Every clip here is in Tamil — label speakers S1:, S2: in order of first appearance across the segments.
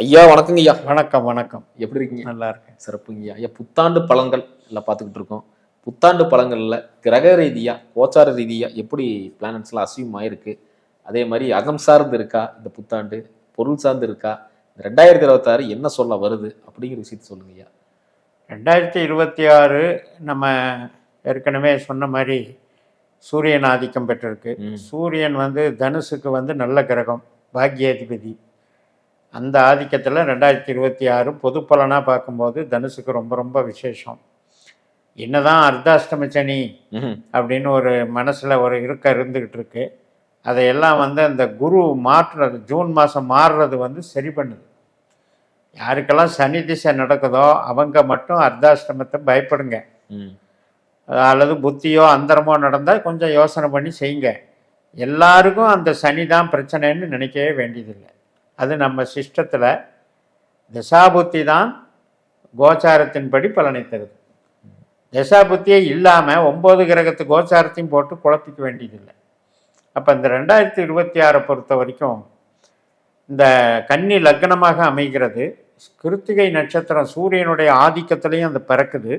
S1: ஐயா வணக்கங்க ஐயா.
S2: வணக்கம் வணக்கம்.
S1: எப்படி இருக்கீங்க?
S2: நல்லா இருக்கேன்.
S1: சிறப்புங்க ஐயா. புத்தாண்டு பலன்கள் எல்லாம் பார்த்துக்கிட்டு இருக்கோம். புத்தாண்டு பலன்கள்ல கிரக ரீதியா, கோச்சார ரீதியா எப்படி பிளானட்ஸ்லாம் அசீவ் ஆயிருக்கு? அதே மாதிரி அகம் சார்ந்து இருக்கா இந்த புத்தாண்டு? பொருள் சார்ந்து இருக்கா? 2026 என்ன சொல்ல வருது அப்படிங்கிற விஷயத்த சொல்லுங்க ஐயா.
S2: 2026 நம்ம ஏற்கனவே சொன்ன மாதிரி சூரியன் ஆதிக்கம் பெற்றிருக்கு. சூரியன் தனுசுக்கு நல்ல கிரகம், பாக்யாதிபதி. அந்த ஆதிக்கத்தில் 2026 பொது பலனாக பார்க்கும்போது தனுசுக்கு ரொம்ப ரொம்ப விசேஷம். என்னதான் அர்த்தாஷ்டம சனி அப்படின்னு ஒரு மனசில் ஒரு இருந்துக்கிட்டு இருக்கு, அதையெல்லாம் அந்த குரு மாற்றுறது, ஜூன் மாதம் மாறுறது சரி பண்ணுது. யாருக்கெல்லாம் சனி திசை நடக்குதோ அவங்க மட்டும் அர்த்தாஷ்டமத்தை பயப்படுங்க, அல்லது புத்தியோ அந்தரமோ நடந்தால் கொஞ்சம் யோசனை பண்ணி செய்யுங்க. எல்லாருக்கும் அந்த சனி தான் பிரச்சனைன்னு நினைக்கவே வேண்டியதில்லை. அது நம்ம சிஸ்டத்தில் தசாபுத்தி தான் கோச்சாரத்தின்படி பலனை தருது. தசாபுத்தியே இல்லாமல் 9 கிரகத்து கோச்சாரத்தையும் போட்டு குழப்பிக்க வேண்டியதில்லை. அப்போ இந்த 2026 பொறுத்த வரைக்கும் இந்த கன்னி லக்னமாக அமைகிறது. கிருத்திகை நட்சத்திரம் சூரியனுடைய ஆதிக்கத்திலையும் அந்த பிறக்குது.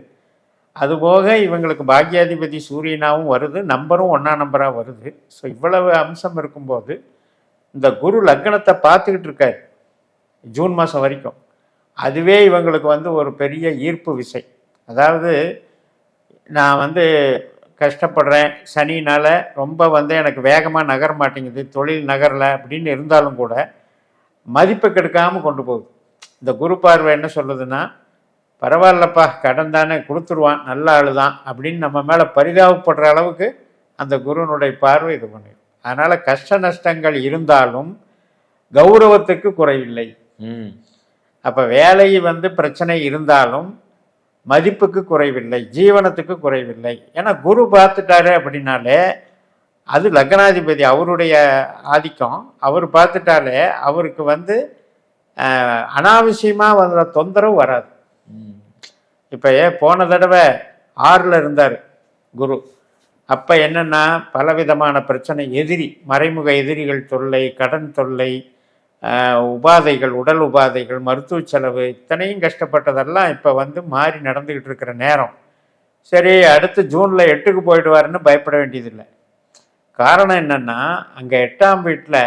S2: அதுபோக இவங்களுக்கு பாக்யாதிபதி சூரியனாகவும் வருது, நம்பரும் 1ஆம் நம்பராக வருது. ஸோ இவ்வளவு அம்சம் இருக்கும்போது இந்த குரு லக்னத்தை பார்த்துக்கிட்டு இருக்காரு ஜூன் மாதம் வரைக்கும். அதுவே இவங்களுக்கு ஒரு பெரிய ஈர்ப்பு விசை. அதாவது நான் கஷ்டப்படுறேன், சனினால் ரொம்ப எனக்கு வேகமாக நகர மாட்டேங்குது, தொழில் நகரலை அப்படின்னு இருந்தாலும் கூட மதிப்பை கெடுக்காமல் கொண்டு போகுது. இந்த குரு பார்வை என்ன சொல்லுதுன்னா, பரவாயில்லப்பா கடன் தானே கொடுத்துருவான், நல்ல ஆள் தான் அப்படின்னு நம்ம மேலே பரிதாபப்படுற அளவுக்கு அந்த குருனுடைய பார்வை இது பண்ணிடும். அதனால் கஷ்ட நஷ்டங்கள் இருந்தாலும் கௌரவத்துக்கு குறைவில்லை. அப்போ வேலை பிரச்சனை இருந்தாலும் மதிப்புக்கு குறைவில்லை, ஜீவனத்துக்கு குறைவில்லை. ஏன்னா குரு பார்த்துட்டாரு அப்படின்னாலே அது லக்னாதிபதி, அவருடைய ஆதிக்கம். அவர் பார்த்துட்டாலே அவருக்கு அனாவசியமாக தொந்தரவு வராது. இப்போ போன தடவை 6ல் இருந்தார் குரு. அப்போ என்னென்னா பலவிதமான பிரச்சனை, எதிரி, மறைமுக எதிரிகள் தொல்லை, கடன் தொல்லை, உபாதைகள், உடல் உபாதைகள், மருத்துவ செலவு, இத்தனையும் கஷ்டப்பட்டதெல்லாம் இப்போ மாறி நடந்துக்கிட்டு இருக்கிற நேரம். சரி, அடுத்து ஜூனில் 8க்கு போயிடுவாருன்னு பயப்பட வேண்டியதில்லை. காரணம் என்னென்னா அங்கே 8ஆம் வீட்டில்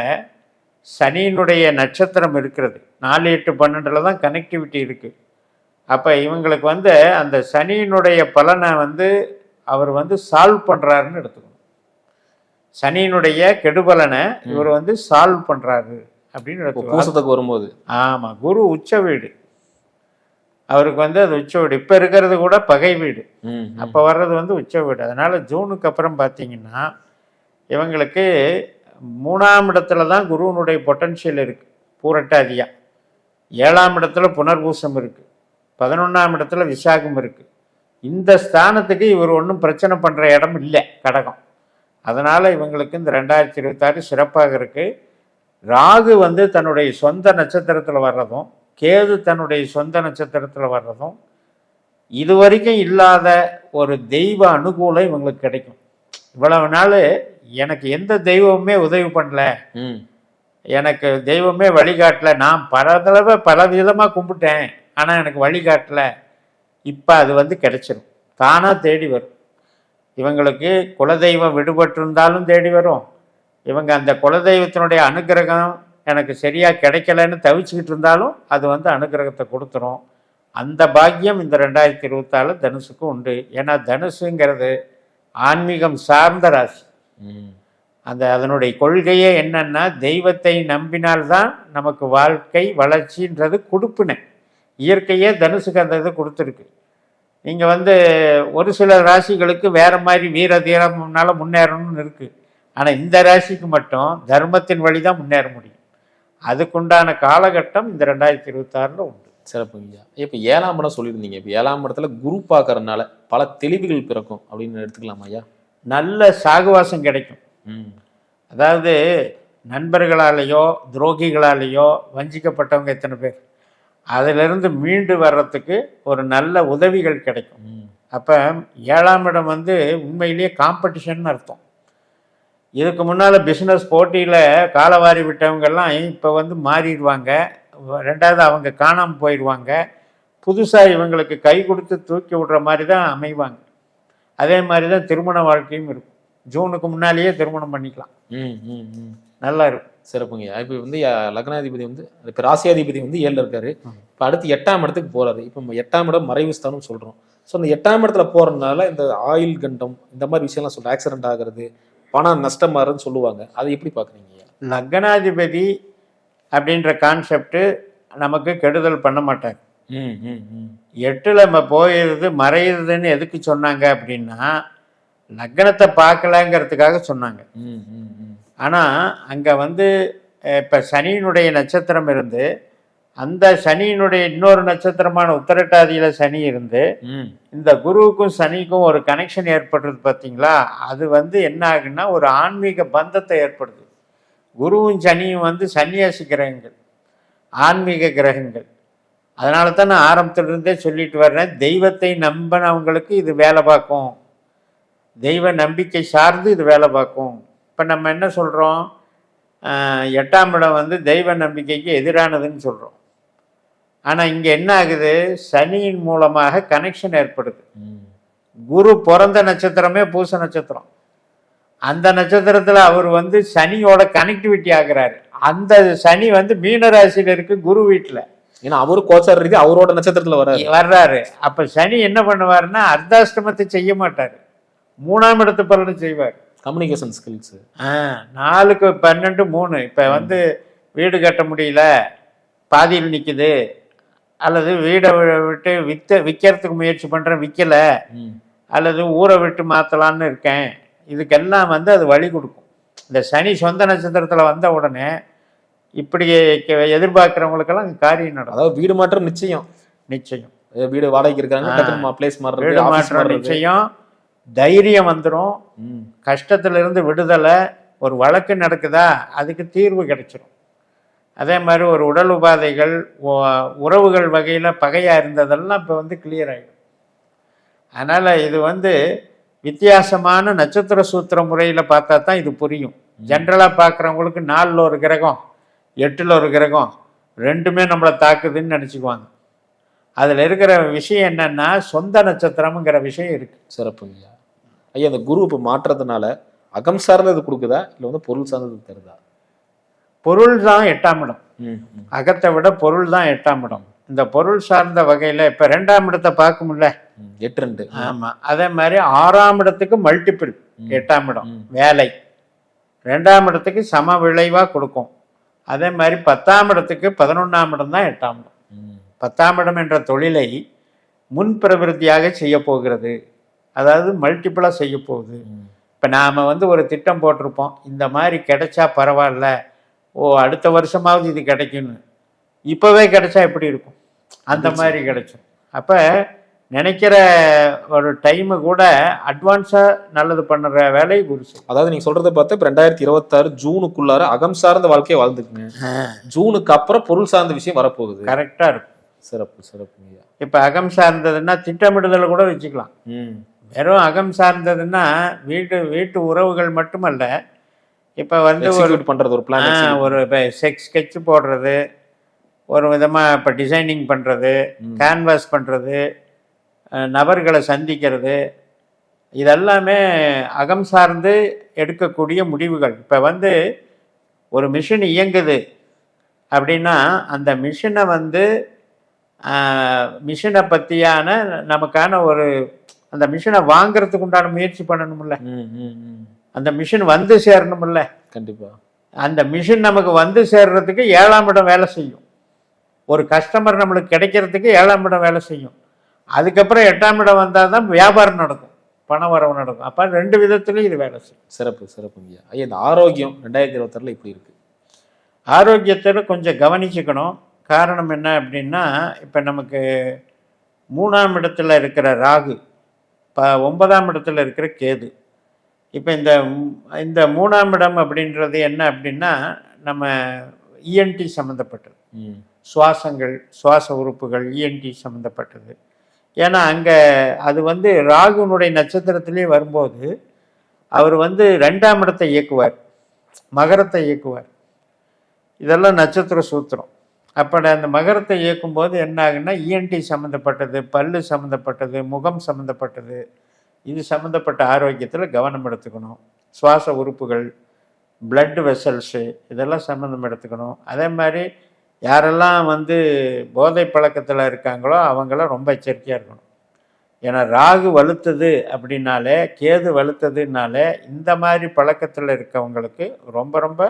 S2: சனியினுடைய நட்சத்திரம் இருக்கிறது. 4, 8, 12 தான் கனெக்டிவிட்டி இருக்குது. அப்போ இவங்களுக்கு அந்த சனியினுடைய பலனை அவர் சால்வ் பண்ணுறாருன்னு எடுத்துக்கணும். சனியினுடைய கெடுபலனை இவர் சால்வ் பண்ணுறாரு அப்படின்னு எடுத்துக்கணும்.
S1: வரும்போது
S2: ஆமாம், குரு உச்ச வீடு அவருக்கு அது உச்ச வீடு. இப்போ இருக்கிறது கூட பகை வீடு, அப்போ வர்றது உச்ச வீடு. அதனால் ஜூனுக்கு அப்புறம் பார்த்தீங்கன்னா இவங்களுக்கு 3ஆம் இடத்துல தான் குருவனுடைய பொட்டன்ஷியல் இருக்குது, பூரட்டாதியா. 7ஆம் இடத்துல புனர்பூசம் இருக்குது, 11ஆம் இடத்துல விசாகம் இருக்குது. இந்த ஸ்தானத்துக்கு இவர் ஒன்றும் பிரச்சனை பண்ணுற இடம் இல்லை, கடகம். அதனால் இவங்களுக்கு இந்த 2026 சிறப்பாக இருக்குது. ராகு தன்னுடைய சொந்த நட்சத்திரத்தில் வர்றதும், கேது தன்னுடைய சொந்த நட்சத்திரத்தில் வர்றதும் இது வரைக்கும் இல்லாத ஒரு தெய்வ அனுகூலம் இவங்களுக்கு கிடைக்கும். இவ்வளவு நாள் எனக்கு எந்த தெய்வமுமே உதவி பண்ணல, எனக்கு தெய்வமே வழிகாட்டல, நான் பல தடவை பல விதமாக கும்பிட்டேன் ஆனால் எனக்கு வழிகாட்டல, இப்போ அது கிடைச்சிடும், தானாக தேடி வரும். இவங்களுக்கு குலதெய்வம் விடுபட்டிருந்தாலும் தேடி வரும். இவங்க அந்த குலதெய்வத்தினுடைய அனுகிரகம் எனக்கு சரியாக கிடைக்கலன்னு தவிச்சுக்கிட்டு இருந்தாலும் அது அனுகிரகத்தை கொடுத்துரும். அந்த பாக்கியம் இந்த 2026 தனுசுக்கு உண்டு. ஏன்னா தனுசுங்கிறது ஆன்மீகம் சார்ந்த ராசி. அதனுடைய கொள்கையே என்னன்னா, தெய்வத்தை நம்பினால்தான் நமக்கு வாழ்க்கை வளர்ச்சின்றது கொடுப்புனே. இயற்கையே தனுசுக்கு அந்த இது கொடுத்துருக்கு. நீங்கள் ஒரு சில ராசிகளுக்கு வேறு மாதிரி வீர தீரம்னால முன்னேறணும்னு இருக்குது. ஆனால் இந்த ராசிக்கு மட்டும் தர்மத்தின் வழி தான் முன்னேற முடியும். அதுக்குண்டான காலகட்டம் இந்த 2026 உண்டு.
S1: சிறப்புங்கய்யா. இப்போ 7ஆம் இடம் சொல்லியிருந்தீங்க. இப்போ 7ஆம் இடத்துல குரு பார்க்கறதுனால பல தெளிவுகள் பிறக்கும் அப்படின்னு எடுத்துக்கலாமா ஐயா?
S2: நல்ல சாகுவாசம் கிடைக்கும். அதாவது நண்பர்களாலேயோ துரோகிகளாலேயோ வஞ்சிக்கப்பட்டவங்க எத்தனை பேர், அதிலிருந்து மீண்டு வர்றதுக்கு ஒரு நல்ல உதவிகள் கிடைக்கும். அப்போ 7ஆம் இடம் உண்மையிலேயே காம்படிஷன் அர்த்தம். இதுக்கு முன்னால் பிஸ்னஸ் போட்டியில் காலவாரி விட்டவங்கெல்லாம் இப்போ மாறிடுவாங்க. ரெண்டாவது அவங்க காணாமல் போயிடுவாங்க. புதுசாக இவங்களுக்கு கை கொடுத்து தூக்கி விடுற மாதிரி தான் அமைவாங்க. அதே மாதிரி தான் திருமண வாழ்க்கையும் இருக்கும். ஜூனுக்கு முன்னாலேயே திருமணம் பண்ணிக்கலாம். நல்லா இருக்கும்.
S1: சிறப்புங்க. இப்போ வந்து லக்னாதிபதி வந்து இப்போ ராசியாதிபதி வந்து 7ல் இருக்காரு. இப்போ அடுத்து 8ஆம் இடத்துக்கு போறாரு. இப்போ 8ஆம் இடம் மறைவு ஸ்தானம் சொல்றோம். ஸோ அந்த 8ஆம் இடத்துல போறதுனால இந்த ஆயில் கண்டம் இந்த மாதிரி விஷயம்லாம் சொல்ற ஆக்சிடென்ட் ஆகிறது, பணம் நஷ்டமாறுன்னு சொல்லுவாங்க. அதை எப்படி பாக்குறீங்க?
S2: லக்னாதிபதி அப்படின்ற கான்செப்ட் நமக்கு கெடுதல் பண்ண மாட்டார். 8ல் நம்ம போயிடுது மறையிறதுன்னு எதுக்கு சொன்னாங்க அப்படின்னா, லக்னத்தை பார்க்கலங்கிறதுக்காக சொன்னாங்க. ஆனால் அங்கே வந்து இப்போ சனியினுடைய நட்சத்திரம் இருந்து அந்த சனியினுடைய இன்னொரு நட்சத்திரமான உத்திரட்டாதியில் சனி இருந்து இந்த குருவுக்கும் சனிக்கும் ஒரு கனெக்ஷன் ஏற்படுறது பார்த்தீங்களா? அது வந்து என்ன ஆகுன்னா ஒரு ஆன்மீக பந்தத்தை ஏற்படுது. குருவும் சனியும் வந்து சன்னியாசி கிரகங்கள், ஆன்மீக கிரகங்கள். அதனால தான் நான் ஆரம்பத்திலிருந்தே சொல்லிட்டு வர்றேன், தெய்வத்தை நம்பினவங்களுக்கு இது வேலை பார்க்கும், தெய்வ நம்பிக்கை சார்ந்து இது வேலை பார்க்கும். இப்போ நம்ம என்ன சொல்கிறோம், 8ஆம் இடம் வந்து தெய்வ நம்பிக்கைக்கு எதிரானதுன்னு சொல்கிறோம். ஆனால் இங்கே என்ன ஆகுது, சனியின் மூலமாக கனெக்ஷன் ஏற்படுது. குரு பிறந்த நட்சத்திரமே பூச நட்சத்திரம். அந்த நட்சத்திரத்தில் அவர் வந்து சனியோட கனெக்டிவிட்டி ஆகிறாரு. அந்த சனி வந்து மீனராசியில் இருக்கு குரு வீட்டில்.
S1: ஏன்னா அவரு கோச்சார ரீதி அவரோட நட்சத்திரத்தில்
S2: வர்றாரு. அப்போ சனி என்ன பண்ணுவாருன்னா அர்த்தாஷ்டமத்தை செய்ய மாட்டார், 3ஆம் இடத்து பலனை செய்வார்.
S1: Communication skills.
S2: 4க்கு 12 3. இப்போ வந்து வீடு கட்ட முடியல, பாதியில் நிற்குது, அல்லது வீடை விட்டு விற்கிறதுக்கு முயற்சி பண்ணுறேன் விற்கலை, அல்லது ஊரை விட்டு மாற்றலான்னு இருக்கேன், இதுக்கெல்லாம் வந்து அது வழி கொடுக்கும். இந்த சனி சொந்த நட்சத்திரத்தில் வந்த உடனே இப்படி எதிர்பார்க்குறவங்களுக்கெல்லாம் காரியம் நடக்கும்.
S1: அதாவது வீடு மாற்றம் நிச்சயம்.
S2: நிச்சயம்.
S1: வீடு வாடகைக்கு இருக்காங்க, பிளேஸ் மாறுறது,
S2: வீடு மாற்றம் நிச்சயம். தைரியம் வந்துடும். கஷ்டத்திலிருந்து விடுதலை. ஒரு வழக்கு நடக்குதா அதுக்கு தீர்வு கிடைச்சிடும். அதே மாதிரி ஒரு உடல் உபாதைகள், உறவுகள் வகையில் பகையாக இருந்ததெல்லாம் இப்போ வந்து கிளியர் ஆகிடும். அதனால் இது வந்து வித்தியாசமான நட்சத்திர சூத்திர முறையில் பார்த்தா தான் இது புரியும். ஜென்ரலாக பார்க்குறவங்களுக்கு 4ல் ஒரு கிரகம் 8ல் ஒரு கிரகம் ரெண்டுமே நம்மளை தாக்குதுன்னு நினச்சிக்குவாங்க. அதில் இருக்கிற விஷயம் என்னன்னா சொந்த நட்சத்திரம்ங்கிற விஷயம் இருக்குது.
S1: சிறப்புங்க ஐயா. அந்த குரு இப்போ மாற்றத்தினால அகம் சார்ந்தது கொடுக்குதா இல்லை வந்து பொருள் சார்ந்தது தருதா?
S2: பொருள் தான் 8ஆம் இடம். அகத்தை விட பொருள் தான் 8ஆம் இடம். இந்த பொருள் சார்ந்த வகையில் இப்போ 2ஆம் இடத்தை பார்க்கும்ல,
S1: 8
S2: ஆமாம். அதே மாதிரி 6ஆம் இடத்துக்கு மல்டிபிள் 8ஆம் இடம் வேலை, 2ஆம் இடத்துக்கு சம விளைவாக கொடுக்கும். அதே மாதிரி 10ஆம் இடத்துக்கு 11ஆம் இடம் தான் 8ஆம் இடம். 10ஆம் இடம் என்ற தொழிலை முன் பிரவிருத்தியாக செய்ய போகிறது, அதாவது மல்டிபிளாக செய்ய போகுது. இப்போ நாம் வந்து ஒரு திட்டம் போட்டிருப்போம், இந்த மாதிரி கிடைச்சா பரவாயில்ல, அடுத்த வருஷமாவது இது கிடைக்கும்னு. இப்போவே கிடைச்சா எப்படி இருக்கும், அந்த மாதிரி கிடைக்கும். அப்போ நினைக்கிற ஒரு டைமு கூட அட்வான்ஸாக நல்லது பண்ணுற வேலையை குரு செய்யும்.
S1: அதாவது நீங்கள் சொல்கிறத பார்த்தா இப்போ 2026 ஜூனுக்குள்ளார அகம் சார்ந்த வாழ்க்கையை வாழ்ந்துக்குங்க. ஜூனுக்கு அப்புறம் பொருள் சார்ந்த விஷயம் வரப்போகுது.
S2: கரெக்டாக இருக்கும்.
S1: சிறப்பு சிறப்புங்க.
S2: இப்போ அகம் சார்ந்ததுன்னா திட்டமிடுதலை கூட வச்சுக்கலாம். வெறும் அகம் சார்ந்ததுன்னா வீட்டு உறவுகள் மட்டுமல்ல, இப்போ வந்து ஒரு
S1: பண்ணுறது ஒரு பிளான்,
S2: ஒரு ஸ்கெட்ச் போடுறது, ஒரு விதமாக இப்போ டிசைனிங் பண்ணுறது, கேன்வாஸ் பண்ணுறது, நபர்களை சந்திக்கிறது, இதெல்லாமே அகம் சார்ந்து எடுக்கக்கூடிய முடிவுகள். இப்போ வந்து ஒரு மிஷின் இயங்குது அப்படின்னா அந்த மிஷினை வந்து மிஷினை பற்றியான நமக்கான ஒரு அந்த மிஷினை வாங்கிறதுக்கு உண்டான முயற்சி பண்ணணும்ல, அந்த மிஷின் வந்து சேரணும்ல.
S1: கண்டிப்பாக
S2: அந்த மிஷின் நமக்கு வந்து சேர்றதுக்கு 7ஆம் இடம் வேலை செய்யும். ஒரு கஸ்டமர் நம்மளுக்கு கிடைக்கிறதுக்கு 7ஆம் இடம் வேலை செய்யும். அதுக்கப்புறம் 8ஆம் இடம் வந்தால் தான் வியாபாரம் நடக்கும், பண வரவு நடக்கும். அப்போ 2 விதத்துலையும் இது வேலை செய்யும்.
S1: சிறப்பு சிறப்புங்க ஐயா. இந்த ஆரோக்கியம் 2026 இப்படி இருக்குது.
S2: ஆரோக்கியத்தில் கொஞ்சம் கவனிச்சுக்கணும். காரணம் என்ன அப்படின்னா, இப்போ நமக்கு 3ஆம் இடத்துல இருக்கிற ராகு, 9ஆம் இடத்துல இருக்கிற கேது. இப்போ இந்த 3ஆம் இடம் அப்படின்றது என்ன அப்படின்னா, நம்ம இஎன்டி சம்மந்தப்பட்டது, சுவாசங்கள், சுவாச உறுப்புகள், இஎன்டி சம்மந்தப்பட்டது. ஏன்னா அங்கே அது வந்து ராகுனுடைய நட்சத்திரத்திலே வரும்போது அவர் வந்து 2ஆம் இடத்தை இயக்குவார், மகரத்தை இயக்குவார். இதெல்லாம் நட்சத்திர சூத்திரம். அப்போ அந்த மகரத்தை இயக்கும்போது என்ன ஆகுன்னா இஎன்டி சம்மந்தப்பட்டது, பல்லு சம்மந்தப்பட்டது, முகம் சம்மந்தப்பட்டது, இது சம்மந்தப்பட்ட ஆரோக்கியத்தில் கவனம் எடுத்துக்கணும். சுவாச உறுப்புகள், பிளட் வெசல்ஸு, இதெல்லாம் சம்மந்தம் எடுத்துக்கணும். அதே மாதிரி யாரெல்லாம் வந்து போதை பழக்கத்தில் இருக்காங்களோ அவங்களாம் ரொம்ப எச்சரிக்கையாக இருக்கணும். ஏன்னா ராகு வலுத்தது அப்படின்னாலே, கேது வலுத்ததுனாலே இந்த மாதிரி பழக்கத்தில் இருக்கவங்களுக்கு ரொம்ப ரொம்ப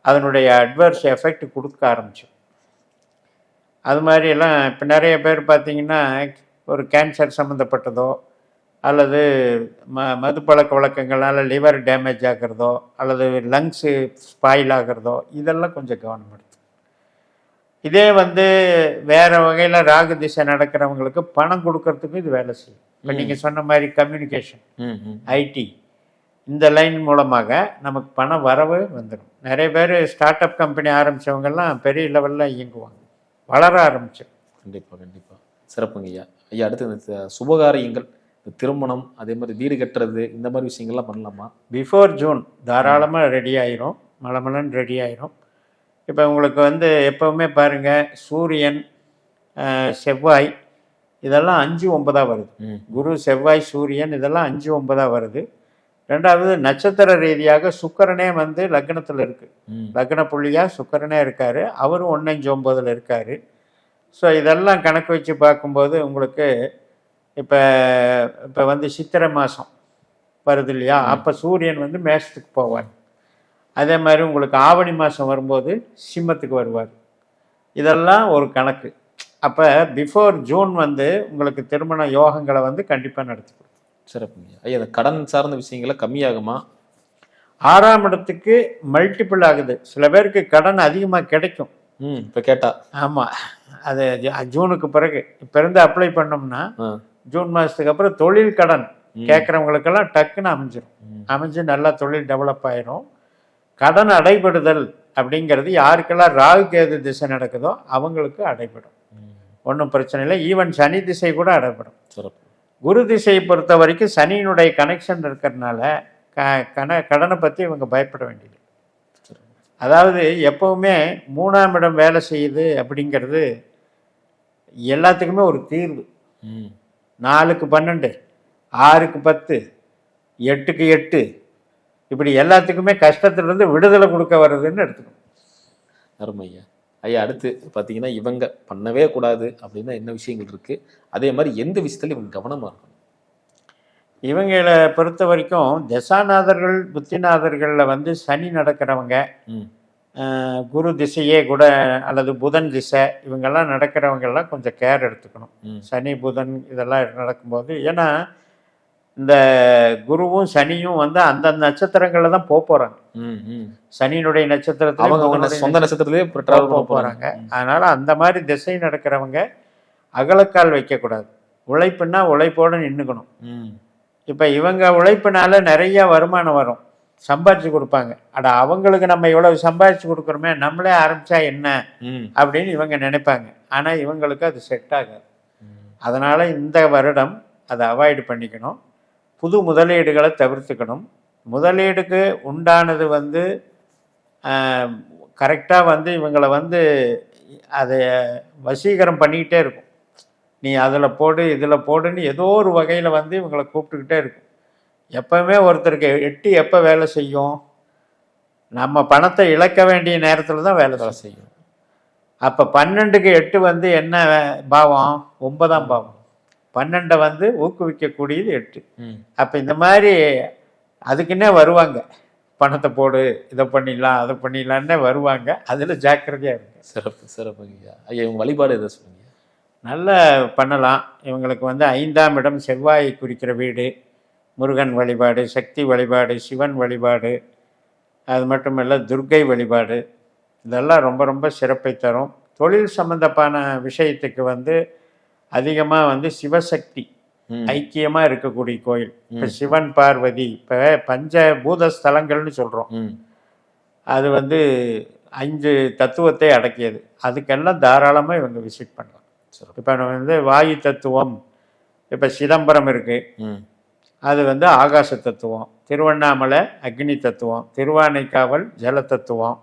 S2: அதனுடைய அட்வர்ஸ் எஃபெக்ட் கொடுக்க ஆரம்பிச்சிடும். அது மாதிரியெல்லாம் இப்போ நிறைய பேர் பார்த்திங்கன்னா ஒரு கேன்சர் சம்மந்தப்பட்டதோ அல்லது மது பழக்க வழக்கங்களால் லிவர் டேமேஜ் ஆகிறதோ அல்லது லங்ஸு ஸ்பாயில் ஆகிறதோ இதெல்லாம் கொஞ்சம் கவனம் எடுத்து. இதே வந்து வேறு வகையில் ராகு திசை நடக்கிறவங்களுக்கு பணம் கொடுக்கறதுக்கு இது வேலை செய்யும். இப்போ நீங்கள் சொன்ன மாதிரி கம்யூனிகேஷன், ஐடி, இந்த லைன் மூலமாக நமக்கு பண வரவு வந்துடும். நிறைய பேர் ஸ்டார்ட் அப் கம்பெனி ஆரம்பித்தவங்கெல்லாம் பெரிய லெவலில் இயங்குவாங்க, வளர ஆரம்பிச்சிடும்.
S1: கண்டிப்பாக கண்டிப்பாக. சிறப்புங்க ஐயா. ஐயா, அடுத்து இந்த சுபகாரியங்கள், இந்த திருமணம், அதே மாதிரி வீடு கட்டுறது, இந்த மாதிரி விஷயங்கள்லாம் பண்ணலாமா?
S2: பிஃபோர் ஜூன் தாராளமாக ரெடி ஆயிரும், மலமலன்னு ரெடி ஆயிரும். இப்போ உங்களுக்கு வந்து எப்போவுமே பாருங்கள், சூரியன், செவ்வாய் இதெல்லாம் 5-9 வருது. குரு, செவ்வாய், சூரியன் இதெல்லாம் 5-9 வருது. ரெண்டாவது நட்சத்திர ரீதியாக சுக்கிரனே வந்து லக்னத்தில் இருக்குது. லக்ன புள்ளியாக சுக்கிரனே இருக்கார், அவரும் 1-5-9 இருக்கார். ஸோ இதெல்லாம் கணக்கு வச்சு பார்க்கும்போது உங்களுக்கு இப்போ வந்து சித்திரை மாதம் வருது இல்லையா, அப்போ சூரியன் வந்து மேஷத்துக்கு போவார். அதே மாதிரி உங்களுக்கு ஆவணி மாதம் வரும்போது சிம்மத்துக்கு வருவார். இதெல்லாம் ஒரு கணக்கு. அப்போ பிஃபோர் ஜூன் வந்து உங்களுக்கு திருமண யோகங்களை வந்து கண்டிப்பாக நடத்தி கொடுக்கும்.
S1: சிறப்புங்க ஐயா. அந்த கடன் சார்ந்த விஷயங்களை கம்மியாகுமா?
S2: 6ஆம் இடத்துக்கு மல்டிபிள் ஆகுது. சில பேருக்கு கடன் அதிகமாக கிடைக்கும்.
S1: இப்போ கேட்டா
S2: ஆமாம், அது ஜூனுக்கு பிறகு இப்போ இருந்து அப்ளை பண்ணோம்னா ஜூன் மாதத்துக்கு அப்புறம் தொழில் கடன் கேட்குறவங்களுக்கெல்லாம் டக்குன்னு அமைஞ்சு நல்லா தொழில் டெவலப் ஆயிரும். கடன் அடைபடுதல் அப்படிங்கிறது யாருக்கெல்லாம் ராகு கேது திசை நடக்குதோ அவங்களுக்கு அடைபடும், ஒன்றும் பிரச்சனை இல்லை. ஈவன் சனி திசை கூட அடைபடும். குரு திசையை பொறுத்த வரைக்கும் சனியினுடைய கனெக்ஷன் இருக்கிறதுனால கடனை பற்றி இவங்க பயப்பட வேண்டியது. அதாவது எப்பவுமே 3ஆம் இடம் வேலை செய்யுது அப்படிங்கிறது எல்லாத்துக்குமே ஒரு தீர்வு. 4க்கு 12, 6க்கு 10, 8க்கு 8, இப்படி எல்லாத்துக்குமே கஷ்டத்திலிருந்து விடுதலை கொடுக்க வருதுன்னு எடுத்துக்கணும்.
S1: அருமையா ஐயா. அடுத்து பார்த்தீங்கன்னா இவங்க பண்ணவே கூடாது அப்படின்னா என்ன விஷயங்கள் இருக்குது? அதே மாதிரி எந்த விஷயத்துல இவங்க கவனமாக இருக்கணும்?
S2: இவங்களை பொறுத்த வரைக்கும் தசாநாதர்கள், புத்திநாதர்களில் வந்து சனி நடக்கிறவங்க, குரு திசையே கூட அல்லது புதன் திசை இவங்கெல்லாம் நடக்கிறவங்கெல்லாம் கொஞ்சம் கேர் எடுத்துக்கணும். சனி புதன் இதெல்லாம் நடக்கும்போது, ஏன்னா இந்த குருவும் சனியும் வந்து அந்த நட்சத்திரங்களில் தான் போகிறாங்க. சனியினுடைய நட்சத்திரத்தில்
S1: சொந்த நட்சத்திரத்திலே
S2: போகிறாங்க. அதனால் அந்த மாதிரி திசை நடக்கிறவங்க அகலக்கால் வைக்கக்கூடாது. உழைப்புன்னா உழைப்போடு நின்றுக்கணும். இப்போ இவங்க உழைப்புனால நிறைய வருமானம் வரும், சம்பாரிச்சு கொடுப்பாங்க. அவங்களுக்கு நம்ம இவ்வளவு சம்பாரிச்சு கொடுக்குறோமே, நம்மளே ஆரம்பித்தா என்ன அப்படின்னு இவங்க நினைப்பாங்க. ஆனால் இவங்களுக்கு அது செட் ஆகாது. அதனால் இந்த வருடம் அதை அவாய்டு பண்ணிக்கணும். புது முதலீடுகளை தவிர்த்துக்கணும். முதலீடுக்கு உண்டானது வந்து கரெக்டாக வந்து இவங்களை வந்து அதை வசீகரம் பண்ணிக்கிட்டே இருக்கும். நீ அதில் போடு இதில் போடுன்னு ஏதோ ஒரு வகையில் வந்து இவங்களை கூப்பிட்டுக்கிட்டே இருக்கும். எப்போவுமே ஒருத்தருக்கு 8 எப்போ வேலை செய்யும்? நம்ம பணத்தை இழக்க வேண்டிய நேரத்தில் தான் வேலை செய்யும். அப்போ 12க்கு 8 வந்து என்ன பாவம்? 9ஆம் பாவம். 12 வந்து ஊக்குவிக்கக்கூடியது 8. அப்போ இந்த மாதிரி அதுக்குன்னே வருவாங்க, பணத்தை போடு, இதை பண்ணிடலாம் அதை பண்ணிடலான்னே வருவாங்க. அதில் ஜாக்கிரதையாக இருக்கு.
S1: சிறப்பு சிறப்பு ஐயா. இவங்க வழிபாடு எதை சொல்லுங்க?
S2: நல்லா பண்ணலாம். இவங்களுக்கு வந்து 5ஆம் இடம் செவ்வாய் குறிக்கிற வீடு, முருகன் வழிபாடு, சக்தி வழிபாடு, சிவன் வழிபாடு, அது மட்டும் இல்லை துர்க்கை வழிபாடு, இதெல்லாம் ரொம்ப ரொம்ப சிறப்பை தரும். தொழில் சம்பந்தமான விஷயத்துக்கு வந்து அதிகமாக வந்து சிவசக்தி ஐக்கியமாக இருக்கக்கூடிய கோயில். இப்போ சிவன் பார்வதி, இப்போ பஞ்சபூத ஸ்தலங்கள்னு சொல்கிறோம், அது வந்து 5 தத்துவத்தை அடக்கியது. அதுக்கெல்லாம் தாராளமாக இவங்க விசிட் பண்ணலாம். இப்போ வந்து வாயு தத்துவம், இப்போ சிதம்பரம் இருக்குது, அது வந்து ஆகாச தத்துவம். திருவண்ணாமலை அக்னி தத்துவம். திருவானைக்காவல் ஜல தத்துவம்.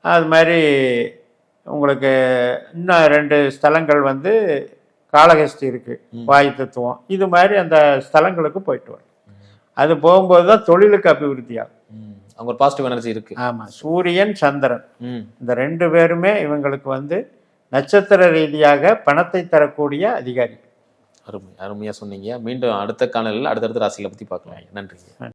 S2: அது மாதிரி உங்களுக்கு இன்னும் 2 ஸ்தலங்கள் வந்து காளஹஸ்தி இருக்குது, வாயு தத்துவம். இது மாதிரி அந்த ஸ்தலங்களுக்கு போயிட்டு வரும். அது போகும்போது தான் தொழிலுக்கு அபிவிருத்தி ஆகும்.
S1: அவங்க ஒரு பாசிட்டிவ் எனர்ஜி இருக்கு.
S2: ஆமாம், சூரியன் சந்திரன் இந்த 2 பேருமே இவங்களுக்கு வந்து நட்சத்திர ரீதியாக பணத்தை தரக்கூடிய அதிகாரி.
S1: அருமையாக சொன்னீங்க. மீண்டும் அடுத்த காணொலியில் அடுத்தடுத்த ராசிகளை பற்றி பார்க்கலாம். நன்றிங்க.